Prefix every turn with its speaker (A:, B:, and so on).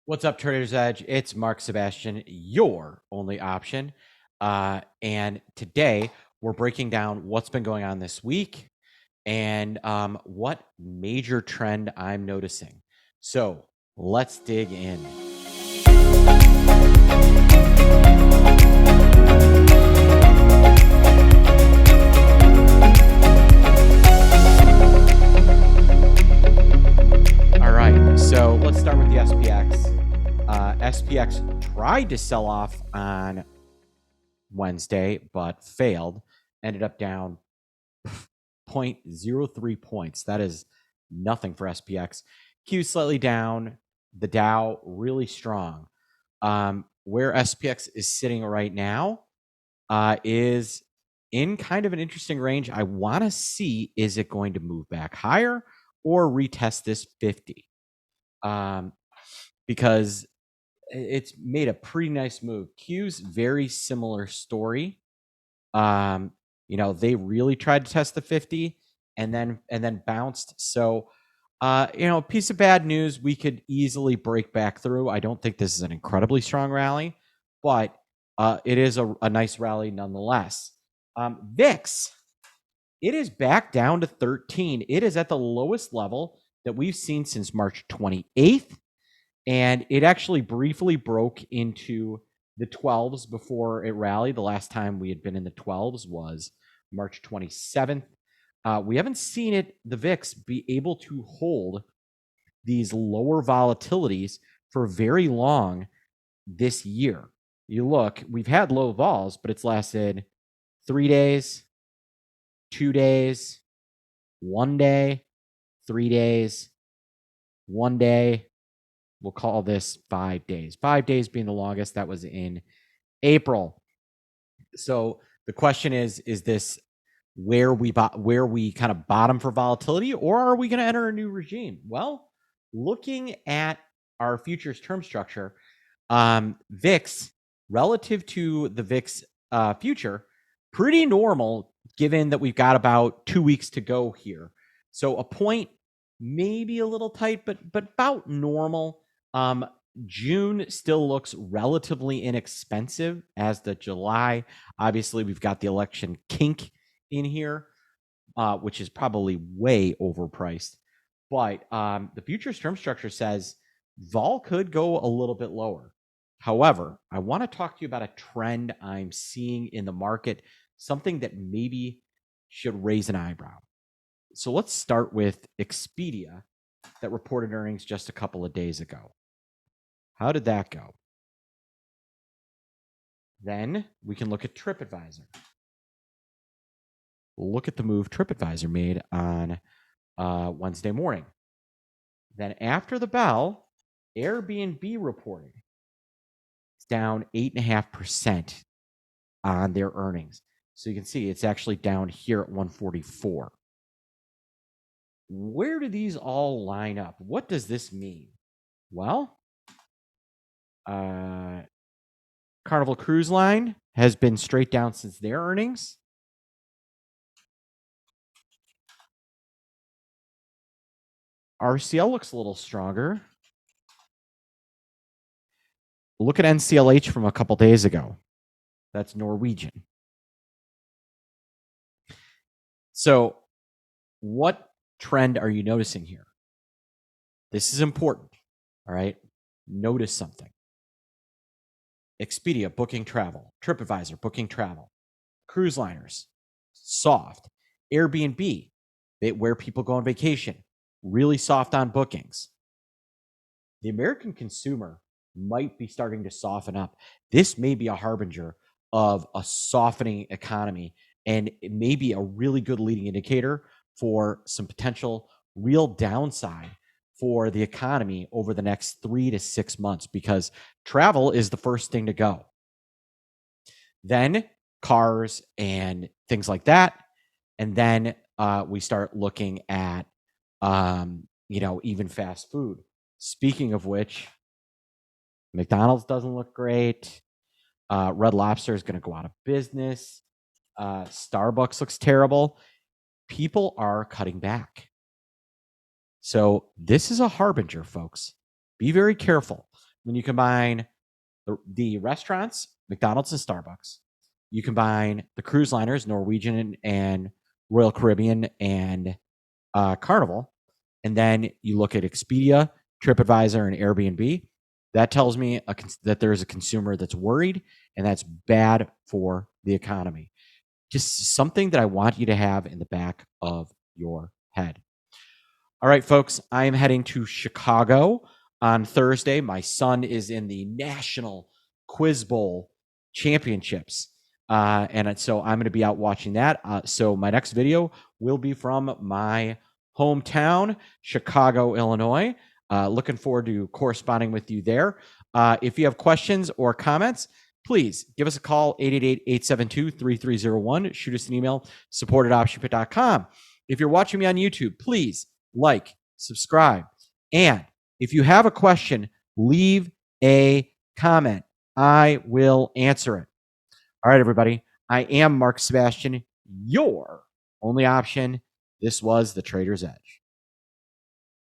A: What's up, Trader's Edge? It's Mark Sebastian, your only option. And today we're breaking down what's been going on this week and what major trend I'm noticing. So let's dig in. All right, so let's start with the SPX. SPX tried to sell off on Wednesday, but failed. Ended up down 0.03 points. That is nothing for SPX. Q slightly down. The Dow really strong. Where SPX is sitting right now is in kind of an interesting range. I want to see, is it going to move back higher or retest this 50? Because it's made a pretty nice move. Q's very similar story. They really tried to test the 50 and then bounced. So, a piece of bad news we could easily break back through. I don't think this is an incredibly strong rally, but it is a nice rally nonetheless. VIX, it is back down to 13. It is at the lowest level that we've seen since March 28th. And it actually briefly broke into the 12s before it rallied. The last time we had been in the 12s was March 27th. We haven't seen the VIX, be able to hold these lower volatilities for very long this year. You look, we've had low vols, but it's lasted 3 days, 2 days, 1 day, 3 days, 1 day. We'll call this 5 days. 5 days being the longest. That was in April. So the question is this where we kind of bottom for volatility, or are we going to enter a new regime? Well, looking at our futures term structure, VIX relative to the VIX future, pretty normal given that we've got about 2 weeks to go here. So a point, maybe a little tight, but about normal. June still looks relatively inexpensive as the July. Obviously, we've got the election kink in here, which is probably way overpriced. But the futures term structure says vol could go a little bit lower. However, I want to talk to you about a trend I'm seeing in the market, something that maybe should raise an eyebrow. So let's start with Expedia that reported earnings just a couple of days ago. How did that go? Then we can look at TripAdvisor. Look at the move TripAdvisor made on Wednesday morning. Then after the bell, Airbnb reported. It's down 8.5% on their earnings. So you can see it's actually down here at 144. Where do these all line up? What does this mean? Well, Carnival Cruise Line has been straight down since their earnings. RCL looks a little stronger. Look at NCLH from a couple days ago. That's Norwegian. So what trend are you noticing here? This is important. All right. Notice something. Expedia booking travel, TripAdvisor booking travel, cruise liners, soft. Airbnb, where people go on vacation, really soft on bookings. The American consumer might be starting to soften up. This may be a harbinger of a softening economy, and it may be a really good leading indicator for some potential real downside for the economy over the next 3 to 6 months, because travel is the first thing to go. Then cars and things like that. And then we start looking at, even fast food. Speaking of which, McDonald's doesn't look great. Red Lobster is going to go out of business. Starbucks looks terrible. People are cutting back. So this is a harbinger, folks. Be very careful. when you combine the restaurants, McDonald's and Starbucks, you combine the cruise liners, Norwegian and Royal Caribbean and Carnival, and then you look at Expedia, TripAdvisor, and Airbnb, that tells me that there's a consumer that's worried, and that's bad for the economy. Just something that I want you to have in the back of your head. All right, folks, I am heading to Chicago on Thursday. My son is in the National Quiz Bowl Championships. And so I'm going to be out watching that. So my next video will be from my hometown, Chicago, Illinois. Looking forward to corresponding with you there. If you have questions or comments, please give us a call, 888-872-3301. Shoot us an email, support@optionpit.com. If you're watching me on YouTube, please like, subscribe. And if you have a question, leave a comment. I will answer it. All right, everybody. I am Mark Sebastian, your only option. This was the Trader's Edge.